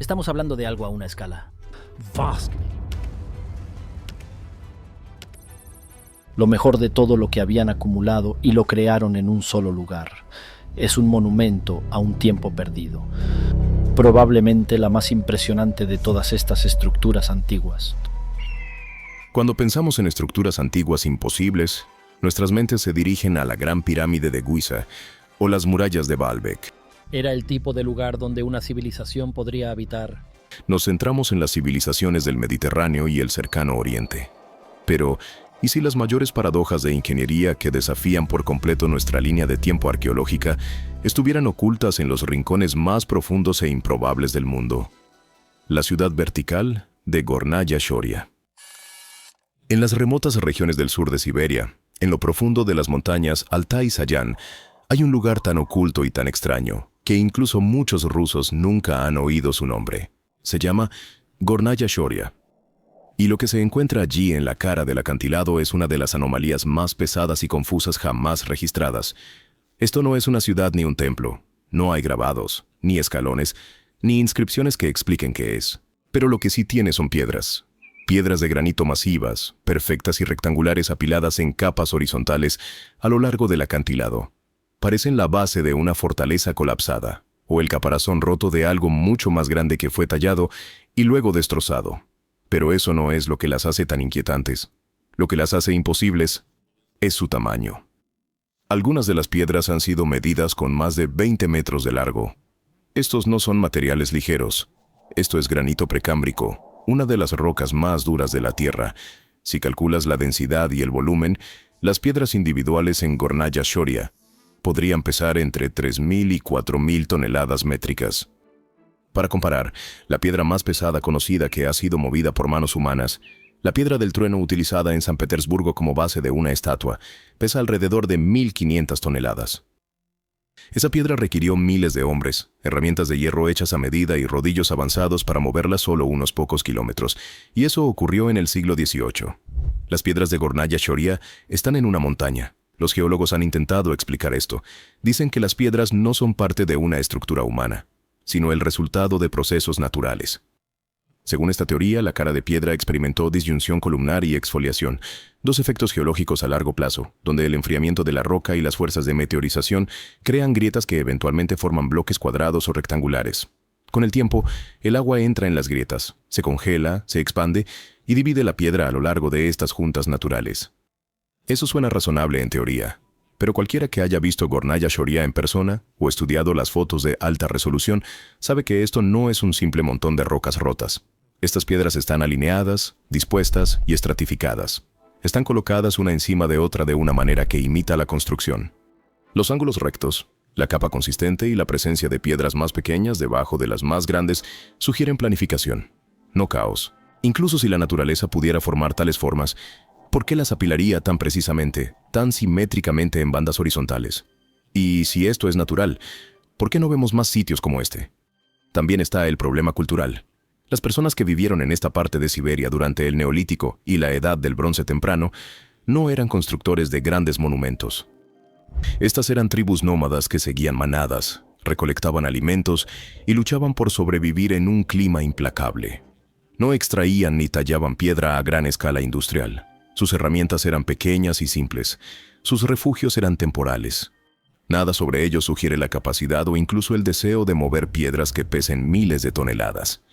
Estamos hablando de algo a una escala vast. Lo mejor de todo lo que habían acumulado y lo crearon en un solo lugar. Es un monumento a un tiempo perdido. Probablemente la más impresionante de todas estas estructuras antiguas. Cuando pensamos en estructuras antiguas imposibles, nuestras mentes se dirigen a la Gran Pirámide de Giza o las murallas de Baalbek. Era el tipo de lugar donde una civilización podría habitar. Nos centramos en las civilizaciones del Mediterráneo y el Cercano Oriente. Pero, ¿y si las mayores paradojas de ingeniería que desafían por completo nuestra línea de tiempo arqueológica estuvieran ocultas en los rincones más profundos e improbables del mundo? La ciudad vertical de Gornaya Shoria. En las remotas regiones del sur de Siberia, en lo profundo de las montañas Altai-Sayan, hay un lugar tan oculto y tan extraño que incluso muchos rusos nunca han oído su nombre. Se llama Gornaya Shoria. Y lo que se encuentra allí en la cara del acantilado es una de las anomalías más pesadas y confusas jamás registradas. Esto no es una ciudad ni un templo. No hay grabados, ni escalones, ni inscripciones que expliquen qué es. Pero lo que sí tiene son piedras. Piedras de granito masivas, perfectas y rectangulares apiladas en capas horizontales a lo largo del acantilado. Parecen la base de una fortaleza colapsada, o el caparazón roto de algo mucho más grande que fue tallado y luego destrozado. Pero eso no es lo que las hace tan inquietantes. Lo que las hace imposibles es su tamaño. Algunas de las piedras han sido medidas con más de 20 metros de largo. Estos no son materiales ligeros. Esto es granito precámbrico, una de las rocas más duras de la Tierra. Si calculas la densidad y el volumen, las piedras individuales en Gornaya Shoria podrían pesar entre 3.000 y 4.000 toneladas métricas. Para comparar, la piedra más pesada conocida que ha sido movida por manos humanas, la piedra del trueno utilizada en San Petersburgo como base de una estatua, pesa alrededor de 1.500 toneladas. Esa piedra requirió miles de hombres, herramientas de hierro hechas a medida y rodillos avanzados para moverla solo unos pocos kilómetros, y eso ocurrió en el siglo XVIII. Las piedras de Gornaya Shoria están en una montaña. Los geólogos han intentado explicar esto. Dicen que las piedras no son parte de una estructura humana, sino el resultado de procesos naturales. Según esta teoría, la cara de piedra experimentó disyunción columnar y exfoliación, dos efectos geológicos a largo plazo, donde el enfriamiento de la roca y las fuerzas de meteorización crean grietas que eventualmente forman bloques cuadrados o rectangulares. Con el tiempo, el agua entra en las grietas, se congela, se expande y divide la piedra a lo largo de estas juntas naturales. Eso suena razonable en teoría, pero cualquiera que haya visto Gornaya Shoria en persona o estudiado las fotos de alta resolución sabe que esto no es un simple montón de rocas rotas. Estas piedras están alineadas, dispuestas y estratificadas. Están colocadas una encima de otra de una manera que imita la construcción. Los ángulos rectos, la capa consistente y la presencia de piedras más pequeñas debajo de las más grandes sugieren planificación, no caos. Incluso si la naturaleza pudiera formar tales formas, ¿por qué las apilaría tan precisamente, tan simétricamente en bandas horizontales? Y si esto es natural, ¿por qué no vemos más sitios como este? También está el problema cultural. Las personas que vivieron en esta parte de Siberia durante el Neolítico y la Edad del Bronce temprano no eran constructores de grandes monumentos. Estas eran tribus nómadas que seguían manadas, recolectaban alimentos y luchaban por sobrevivir en un clima implacable. No extraían ni tallaban piedra a gran escala industrial. Sus herramientas eran pequeñas y simples. Sus refugios eran temporales. Nada sobre ellos sugiere la capacidad o incluso el deseo de mover piedras que pesen miles de toneladas.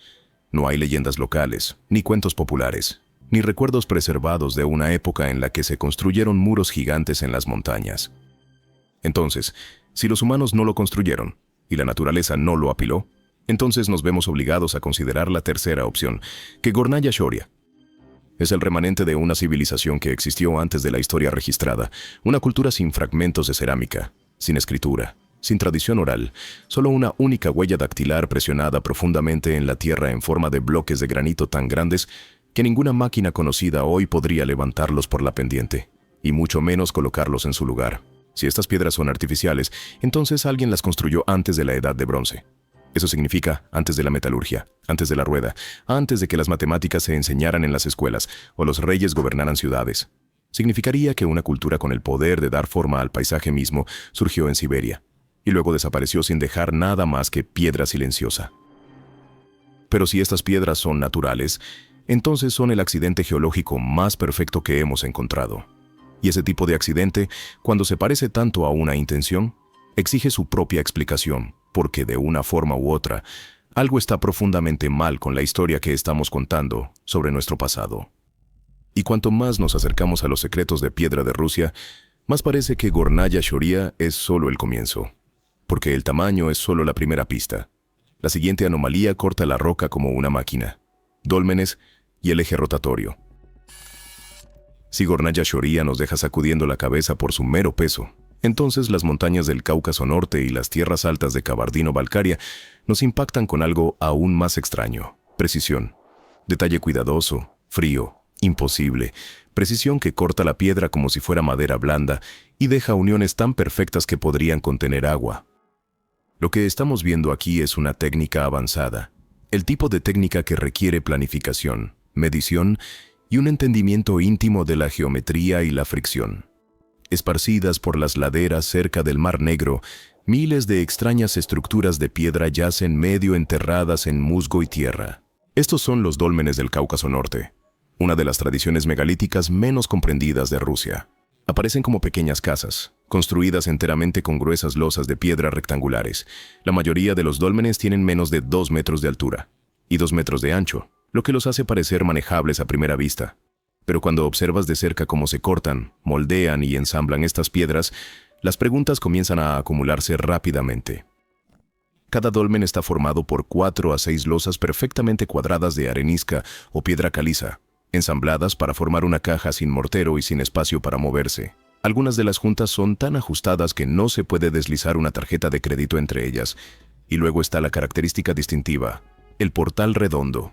No hay leyendas locales, ni cuentos populares, ni recuerdos preservados de una época en la que se construyeron muros gigantes en las montañas. Entonces, si los humanos no lo construyeron y la naturaleza no lo apiló, entonces nos vemos obligados a considerar la tercera opción, que Gornaya Shoria es el remanente de una civilización que existió antes de la historia registrada, una cultura sin fragmentos de cerámica, sin escritura, sin tradición oral, solo una única huella dactilar presionada profundamente en la tierra en forma de bloques de granito tan grandes que ninguna máquina conocida hoy podría levantarlos por la pendiente, y mucho menos colocarlos en su lugar. Si estas piedras son artificiales, entonces alguien las construyó antes de la Edad de Bronce. Eso significa antes de la metalurgia, antes de la rueda, antes de que las matemáticas se enseñaran en las escuelas o los reyes gobernaran ciudades. Significaría que una cultura con el poder de dar forma al paisaje mismo surgió en Siberia, y luego desapareció sin dejar nada más que piedra silenciosa. Pero si estas piedras son naturales, entonces son el accidente geológico más perfecto que hemos encontrado. Y ese tipo de accidente, cuando se parece tanto a una intención, exige su propia explicación, porque de una forma u otra, algo está profundamente mal con la historia que estamos contando sobre nuestro pasado. Y cuanto más nos acercamos a los secretos de piedra de Rusia, más parece que Gornaya Shoria es solo el comienzo, porque el tamaño es solo la primera pista. La siguiente anomalía corta la roca como una máquina, dólmenes y el eje rotatorio. Si Gornaya Shoria nos deja sacudiendo la cabeza por su mero peso, entonces las montañas del Cáucaso Norte y las tierras altas de Kabardino-Balkaria nos impactan con algo aún más extraño: precisión, detalle cuidadoso, frío, imposible, precisión que corta la piedra como si fuera madera blanda y deja uniones tan perfectas que podrían contener agua. Lo que estamos viendo aquí es una técnica avanzada, el tipo de técnica que requiere planificación, medición y un entendimiento íntimo de la geometría y la fricción. Esparcidas por las laderas cerca del Mar Negro, miles de extrañas estructuras de piedra yacen medio enterradas en musgo y tierra. Estos son los dólmenes del Cáucaso Norte, una de las tradiciones megalíticas menos comprendidas de Rusia. Aparecen como pequeñas casas, construidas enteramente con gruesas losas de piedra rectangulares. La mayoría de los dólmenes tienen menos de 2 metros de altura y 2 metros de ancho, lo que los hace parecer manejables a primera vista. Pero cuando observas de cerca cómo se cortan, moldean y ensamblan estas piedras, las preguntas comienzan a acumularse rápidamente. Cada dolmen está formado por 4 a 6 losas perfectamente cuadradas de arenisca o piedra caliza, ensambladas para formar una caja sin mortero y sin espacio para moverse. Algunas de las juntas son tan ajustadas que no se puede deslizar una tarjeta de crédito entre ellas. Y luego está la característica distintiva, el portal redondo.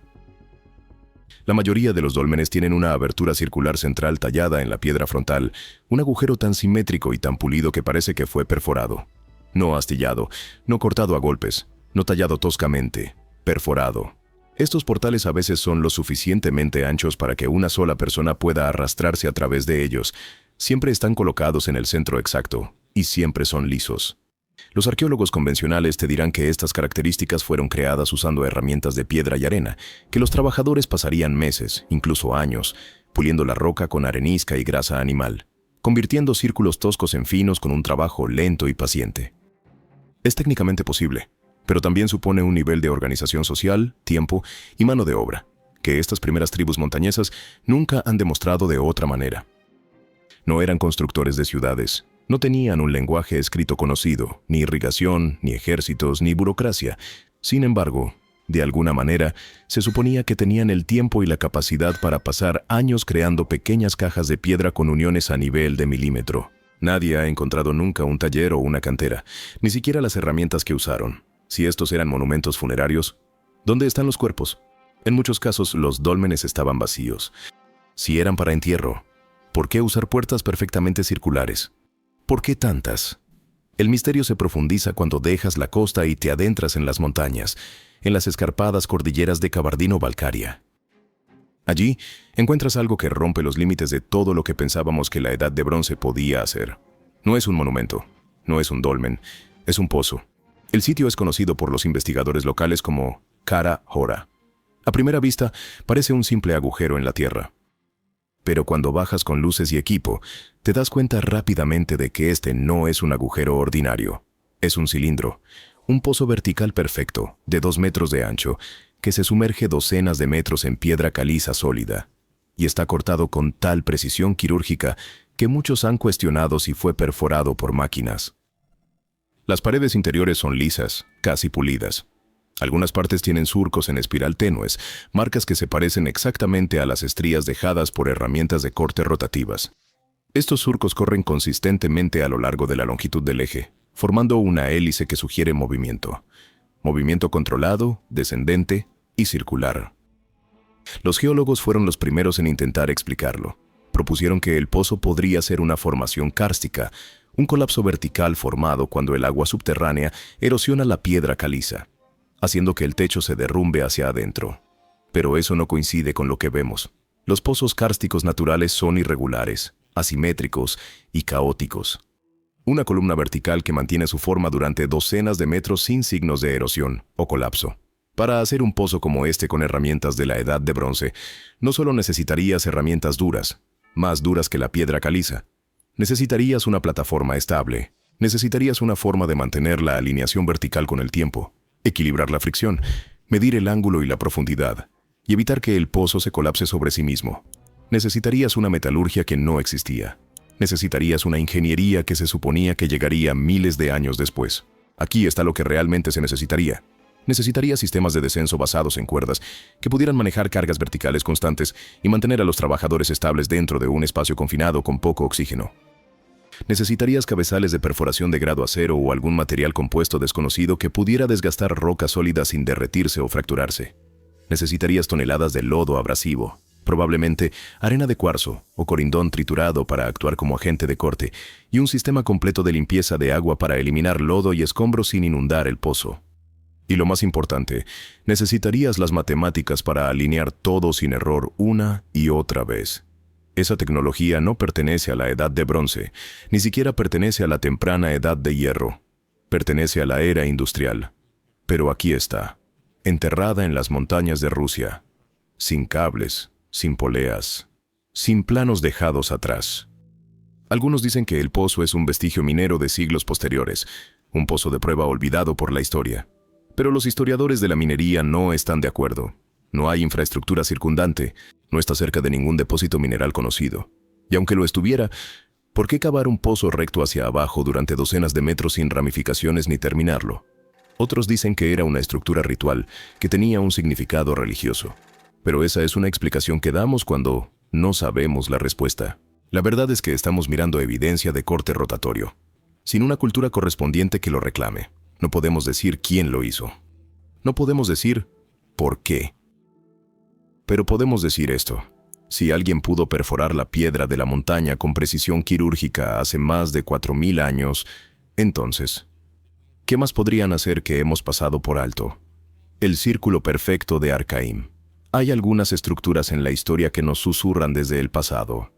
La mayoría de los dólmenes tienen una abertura circular central tallada en la piedra frontal, un agujero tan simétrico y tan pulido que parece que fue perforado. No astillado, no cortado a golpes, no tallado toscamente, perforado. Estos portales a veces son lo suficientemente anchos para que una sola persona pueda arrastrarse a través de ellos. Siempre están colocados en el centro exacto, y siempre son lisos. Los arqueólogos convencionales te dirán que estas características fueron creadas usando herramientas de piedra y arena, que los trabajadores pasarían meses, incluso años, puliendo la roca con arenisca y grasa animal, convirtiendo círculos toscos en finos con un trabajo lento y paciente. Es técnicamente posible, pero también supone un nivel de organización social, tiempo y mano de obra, que estas primeras tribus montañesas nunca han demostrado de otra manera. No eran constructores de ciudades, no tenían un lenguaje escrito conocido, ni irrigación, ni ejércitos, ni burocracia. Sin embargo, de alguna manera, se suponía que tenían el tiempo y la capacidad para pasar años creando pequeñas cajas de piedra con uniones a nivel de milímetro. Nadie ha encontrado nunca un taller o una cantera, ni siquiera las herramientas que usaron. Si estos eran monumentos funerarios, ¿dónde están los cuerpos? En muchos casos, los dólmenes estaban vacíos. Si eran para entierro, ¿por qué usar puertas perfectamente circulares? ¿Por qué tantas? El misterio se profundiza cuando dejas la costa y te adentras en las montañas, en las escarpadas cordilleras de Kabardino-Balkaria. Allí encuentras algo que rompe los límites de todo lo que pensábamos que la Edad de Bronce podía hacer. No es un monumento, no es un dolmen, es un pozo. El sitio es conocido por los investigadores locales como Kara Hora. A primera vista, parece un simple agujero en la tierra. Pero cuando bajas con luces y equipo, te das cuenta rápidamente de que este no es un agujero ordinario. Es un cilindro, un pozo vertical perfecto, de 2 metros de ancho, que se sumerge docenas de metros en piedra caliza sólida. Y está cortado con tal precisión quirúrgica que muchos han cuestionado si fue perforado por máquinas. Las paredes interiores son lisas, casi pulidas. Algunas partes tienen surcos en espiral tenues, marcas que se parecen exactamente a las estrías dejadas por herramientas de corte rotativas. Estos surcos corren consistentemente a lo largo de la longitud del eje, formando una hélice que sugiere movimiento. Movimiento controlado, descendente y circular. Los geólogos fueron los primeros en intentar explicarlo. Propusieron que el pozo podría ser una formación kárstica, un colapso vertical formado cuando el agua subterránea erosiona la piedra caliza, haciendo que el techo se derrumbe hacia adentro. Pero eso no coincide con lo que vemos. Los pozos kársticos naturales son irregulares, asimétricos y caóticos. Una columna vertical que mantiene su forma durante docenas de metros sin signos de erosión o colapso. Para hacer un pozo como este con herramientas de la Edad de Bronce, no solo necesitarías herramientas duras, más duras que la piedra caliza. Necesitarías una plataforma estable. Necesitarías una forma de mantener la alineación vertical con el tiempo, equilibrar la fricción, medir el ángulo y la profundidad, y evitar que el pozo se colapse sobre sí mismo. Necesitarías una metalurgia que no existía. Necesitarías una ingeniería que se suponía que llegaría miles de años después. Aquí está lo que realmente se necesitaría. Necesitaría sistemas de descenso basados en cuerdas que pudieran manejar cargas verticales constantes y mantener a los trabajadores estables dentro de un espacio confinado con poco oxígeno. Necesitarías cabezales de perforación de grado acero o algún material compuesto desconocido que pudiera desgastar roca sólida sin derretirse o fracturarse. Necesitarías toneladas de lodo abrasivo, probablemente arena de cuarzo o corindón triturado para actuar como agente de corte, y un sistema completo de limpieza de agua para eliminar lodo y escombros sin inundar el pozo. Y lo más importante, necesitarías las matemáticas para alinear todo sin error una y otra vez. Esa tecnología no pertenece a la Edad de Bronce, ni siquiera pertenece a la temprana Edad de Hierro. Pertenece a la era industrial. Pero aquí está, enterrada en las montañas de Rusia, sin cables, sin poleas, sin planos dejados atrás. Algunos dicen que el pozo es un vestigio minero de siglos posteriores, un pozo de prueba olvidado por la historia. Pero los historiadores de la minería no están de acuerdo. No hay infraestructura circundante, no está cerca de ningún depósito mineral conocido. Y aunque lo estuviera, ¿por qué cavar un pozo recto hacia abajo durante docenas de metros sin ramificaciones ni terminarlo? Otros dicen que era una estructura ritual, que tenía un significado religioso. Pero esa es una explicación que damos cuando no sabemos la respuesta. La verdad es que estamos mirando evidencia de corte rotatorio, sin una cultura correspondiente que lo reclame. No podemos decir quién lo hizo. No podemos decir por qué. Pero podemos decir esto. Si alguien pudo perforar la piedra de la montaña con precisión quirúrgica hace más de 4000 años, entonces, ¿qué más podrían hacer que hemos pasado por alto? El círculo perfecto de Arcaim. Hay algunas estructuras en la historia que nos susurran desde el pasado.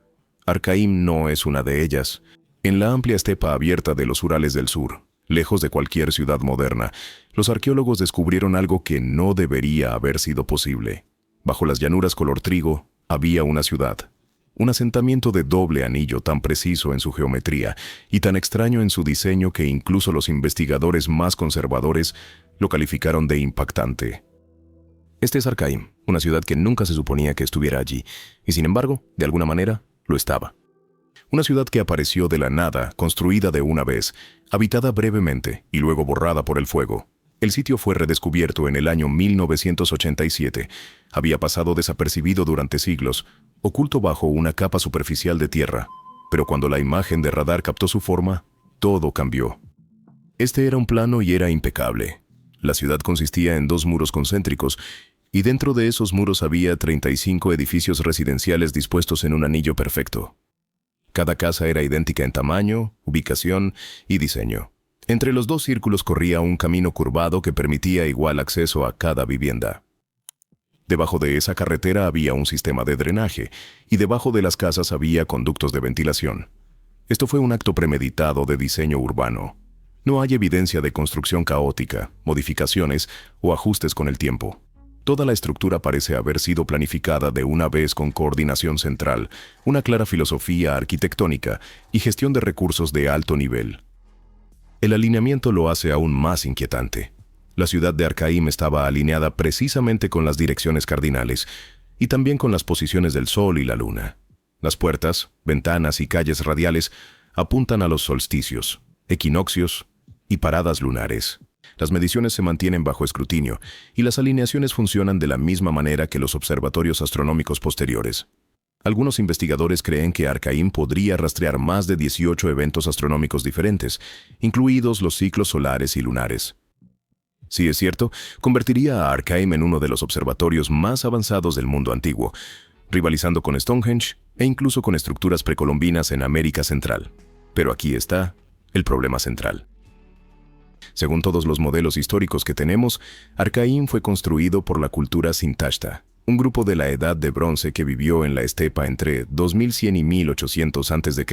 Arcaim no es una de ellas. En la amplia estepa abierta de los Urales del Sur, lejos de cualquier ciudad moderna, los arqueólogos descubrieron algo que no debería haber sido posible. Bajo las llanuras color trigo, había una ciudad. Un asentamiento de doble anillo tan preciso en su geometría y tan extraño en su diseño que incluso los investigadores más conservadores lo calificaron de impactante. Este es Arcaim, una ciudad que nunca se suponía que estuviera allí, y sin embargo, de alguna manera, lo estaba. Una ciudad que apareció de la nada, construida de una vez, habitada brevemente y luego borrada por el fuego. El sitio fue redescubierto en el año 1987. Había pasado desapercibido durante siglos, oculto bajo una capa superficial de tierra. Pero cuando la imagen de radar captó su forma, todo cambió. Este era un plano y era impecable. La ciudad consistía en 2 muros concéntricos, y dentro de esos muros había 35 edificios residenciales dispuestos en un anillo perfecto. Cada casa era idéntica en tamaño, ubicación y diseño. Entre los 2 círculos corría un camino curvado que permitía igual acceso a cada vivienda. Debajo de esa carretera había un sistema de drenaje, y debajo de las casas había conductos de ventilación. Esto fue un acto premeditado de diseño urbano. No hay evidencia de construcción caótica, modificaciones o ajustes con el tiempo. Toda la estructura parece haber sido planificada de una vez con coordinación central, una clara filosofía arquitectónica y gestión de recursos de alto nivel. El alineamiento lo hace aún más inquietante. La ciudad de Arcaim estaba alineada precisamente con las direcciones cardinales y también con las posiciones del Sol y la Luna. Las puertas, ventanas y calles radiales apuntan a los solsticios, equinoccios y paradas lunares. Las mediciones se mantienen bajo escrutinio y las alineaciones funcionan de la misma manera que los observatorios astronómicos posteriores. Algunos investigadores creen que Arcaim podría rastrear más de 18 eventos astronómicos diferentes, incluidos los ciclos solares y lunares. Si es cierto, convertiría a Arcaim en uno de los observatorios más avanzados del mundo antiguo, rivalizando con Stonehenge e incluso con estructuras precolombinas en América Central. Pero aquí está el problema central. Según todos los modelos históricos que tenemos, Arcaim fue construido por la cultura Sintashta, un grupo de la Edad de Bronce que vivió en la estepa entre 2100 y 1800 a.C.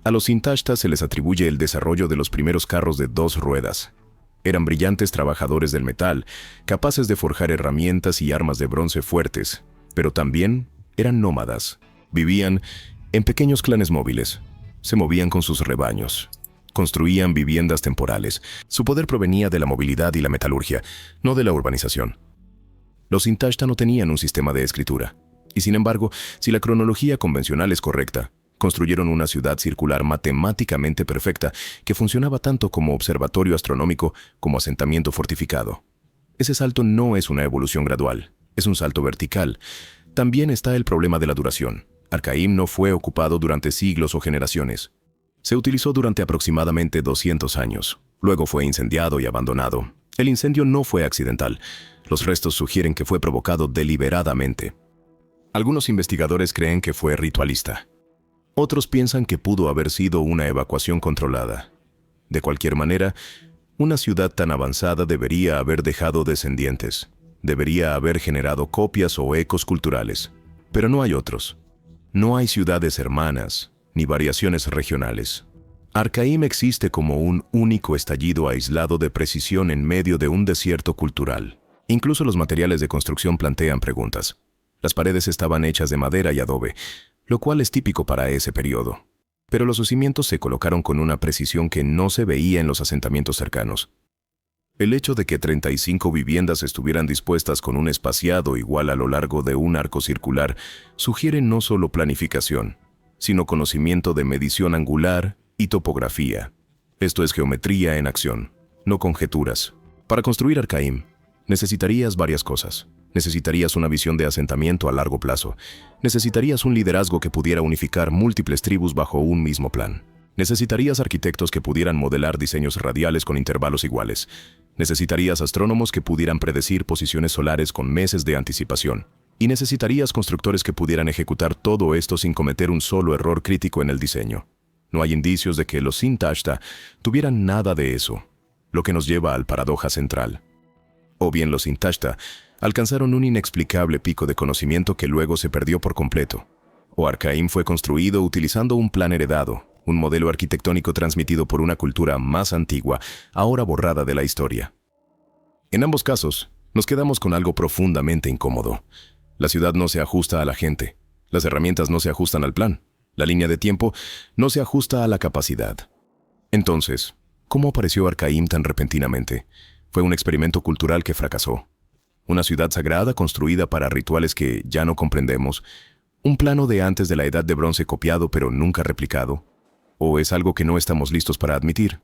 A los Sintashta se les atribuye el desarrollo de los primeros carros de 2 ruedas. Eran brillantes trabajadores del metal, capaces de forjar herramientas y armas de bronce fuertes, pero también eran nómadas. Vivían en pequeños clanes móviles, se movían con sus rebaños, construían viviendas temporales. Su poder provenía de la movilidad y la metalurgia, no de la urbanización. Los Intashta no tenían un sistema de escritura, y sin embargo, si la cronología convencional es correcta, construyeron una ciudad circular matemáticamente perfecta que funcionaba tanto como observatorio astronómico como asentamiento fortificado. Ese salto no es una evolución gradual, es un salto vertical. También está el problema de la duración. Arcaim no fue ocupado durante siglos o generaciones. Se utilizó durante aproximadamente 200 años. Luego fue incendiado y abandonado. El incendio no fue accidental. Los restos sugieren que fue provocado deliberadamente. Algunos investigadores creen que fue ritualista. Otros piensan que pudo haber sido una evacuación controlada. De cualquier manera, una ciudad tan avanzada debería haber dejado descendientes. Debería haber generado copias o ecos culturales. Pero no hay otros. No hay ciudades hermanas, ni variaciones regionales. Arcaim existe como un único estallido aislado de precisión en medio de un desierto cultural. Incluso los materiales de construcción plantean preguntas. Las paredes estaban hechas de madera y adobe, lo cual es típico para ese periodo. Pero los cimientos se colocaron con una precisión que no se veía en los asentamientos cercanos. El hecho de que 35 viviendas estuvieran dispuestas con un espaciado igual a lo largo de un arco circular sugiere no solo planificación, sino conocimiento de medición angular y topografía. Esto es geometría en acción, no conjeturas. Para construir Arcaim, necesitarías varias cosas. Necesitarías una visión de asentamiento a largo plazo. Necesitarías un liderazgo que pudiera unificar múltiples tribus bajo un mismo plan. Necesitarías arquitectos que pudieran modelar diseños radiales con intervalos iguales. Necesitarías astrónomos que pudieran predecir posiciones solares con meses de anticipación. Y necesitarías constructores que pudieran ejecutar todo esto sin cometer un solo error crítico en el diseño. No hay indicios de que los Intashta tuvieran nada de eso, lo que nos lleva al paradoja central. O bien los Intashta alcanzaron un inexplicable pico de conocimiento que luego se perdió por completo. O Arcaim fue construido utilizando un plan heredado, un modelo arquitectónico transmitido por una cultura más antigua, ahora borrada de la historia. En ambos casos, nos quedamos con algo profundamente incómodo. La ciudad no se ajusta a la gente, las herramientas no se ajustan al plan, la línea de tiempo no se ajusta a la capacidad. Entonces, ¿cómo apareció Arcaim tan repentinamente? Fue un experimento cultural que fracasó. Una ciudad sagrada construida para rituales que ya no comprendemos, un plano de antes de la Edad de Bronce copiado pero nunca replicado, ¿o es algo que no estamos listos para admitir?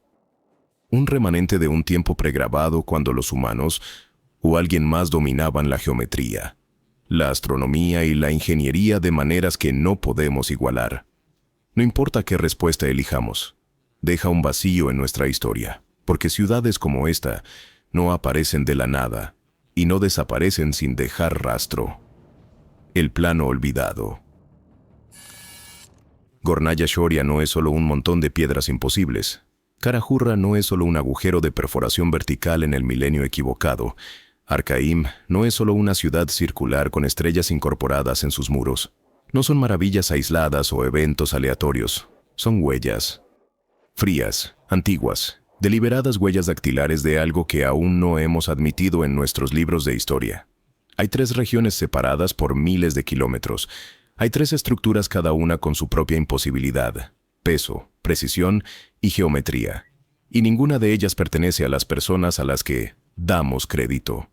Un remanente de un tiempo pregrabado cuando los humanos o alguien más dominaban la geometría, la astronomía y la ingeniería de maneras que no podemos igualar. No importa qué respuesta elijamos, deja un vacío en nuestra historia, porque ciudades como esta no aparecen de la nada y no desaparecen sin dejar rastro. El plano olvidado. Gornaya Shoria no es solo un montón de piedras imposibles. Karahurra no es solo un agujero de perforación vertical en el milenio equivocado. Arcaim no es solo una ciudad circular con estrellas incorporadas en sus muros. No son maravillas aisladas o eventos aleatorios. Son huellas. Frías, antiguas, deliberadas huellas dactilares de algo que aún no hemos admitido en nuestros libros de historia. Hay 3 regiones separadas por miles de kilómetros. Hay 3 estructuras cada una con su propia imposibilidad, peso, precisión y geometría. Y ninguna de ellas pertenece a las personas a las que damos crédito.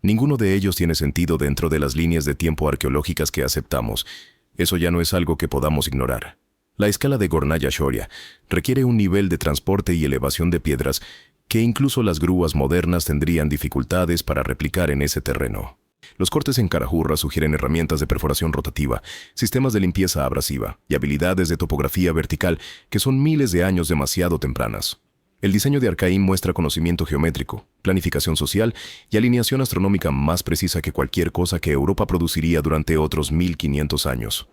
Ninguno de ellos tiene sentido dentro de las líneas de tiempo arqueológicas que aceptamos. Eso ya no es algo que podamos ignorar. La escala de Gornaya Shoria requiere un nivel de transporte y elevación de piedras que incluso las grúas modernas tendrían dificultades para replicar en ese terreno. Los cortes en Karahurra sugieren herramientas de perforación rotativa, sistemas de limpieza abrasiva y habilidades de topografía vertical que son miles de años demasiado tempranas. El diseño de Arcaim muestra conocimiento geométrico, planificación social y alineación astronómica más precisa que cualquier cosa que Europa produciría durante otros 1500 años.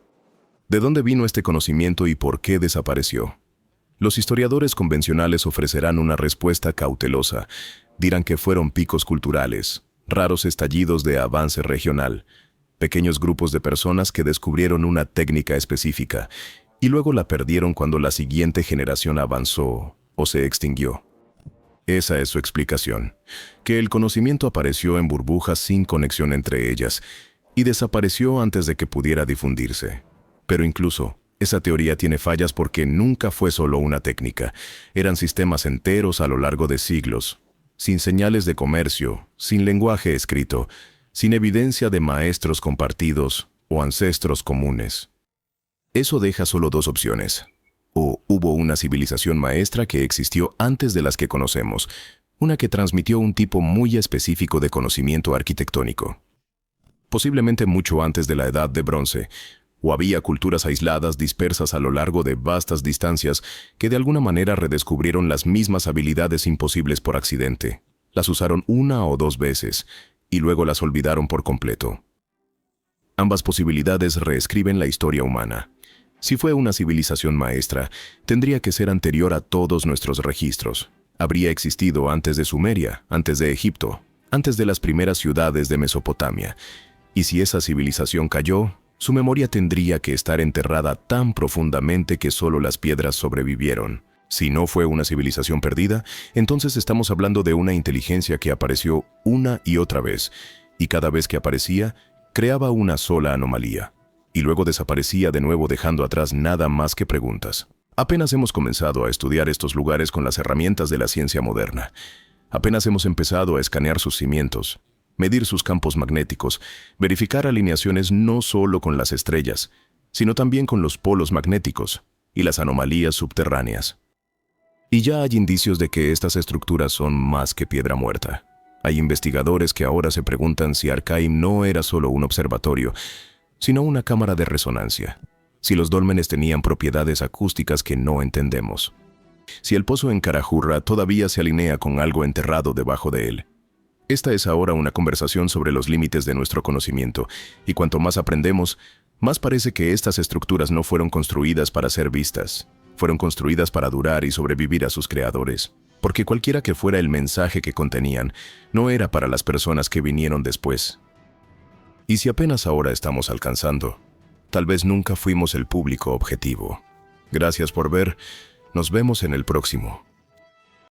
¿De dónde vino este conocimiento y por qué desapareció? Los historiadores convencionales ofrecerán una respuesta cautelosa. Dirán que fueron picos culturales, raros estallidos de avance regional, pequeños grupos de personas que descubrieron una técnica específica y luego la perdieron cuando la siguiente generación avanzó o se extinguió. Esa es su explicación, que el conocimiento apareció en burbujas sin conexión entre ellas y desapareció antes de que pudiera difundirse. Pero incluso, esa teoría tiene fallas porque nunca fue solo una técnica. Eran sistemas enteros a lo largo de siglos, sin señales de comercio, sin lenguaje escrito, sin evidencia de maestros compartidos o ancestros comunes. Eso deja solo dos opciones. O hubo una civilización maestra que existió antes de las que conocemos, una que transmitió un tipo muy específico de conocimiento arquitectónico. Posiblemente mucho antes de la Edad de Bronce, o había culturas aisladas dispersas a lo largo de vastas distancias que de alguna manera redescubrieron las mismas habilidades imposibles por accidente. Las usaron una o dos veces, y luego las olvidaron por completo. Ambas posibilidades reescriben la historia humana. Si fue una civilización maestra, tendría que ser anterior a todos nuestros registros. Habría existido antes de Sumeria, antes de Egipto, antes de las primeras ciudades de Mesopotamia. Y si esa civilización cayó, su memoria tendría que estar enterrada tan profundamente que solo las piedras sobrevivieron. Si no fue una civilización perdida, entonces estamos hablando de una inteligencia que apareció una y otra vez, y cada vez que aparecía, creaba una sola anomalía, y luego desaparecía de nuevo dejando atrás nada más que preguntas. Apenas hemos comenzado a estudiar estos lugares con las herramientas de la ciencia moderna. Apenas hemos empezado a escanear sus cimientos, medir sus campos magnéticos, verificar alineaciones no solo con las estrellas, sino también con los polos magnéticos y las anomalías subterráneas. Y ya hay indicios de que estas estructuras son más que piedra muerta. Hay investigadores que ahora se preguntan si Arkaim no era solo un observatorio, sino una cámara de resonancia, si los dólmenes tenían propiedades acústicas que no entendemos, si el pozo en Carajurra todavía se alinea con algo enterrado debajo de él. Esta es ahora una conversación sobre los límites de nuestro conocimiento, y cuanto más aprendemos, más parece que estas estructuras no fueron construidas para ser vistas, fueron construidas para durar y sobrevivir a sus creadores, porque cualquiera que fuera el mensaje que contenían, no era para las personas que vinieron después. Y si apenas ahora estamos alcanzando, tal vez nunca fuimos el público objetivo. Gracias por ver, nos vemos en el próximo.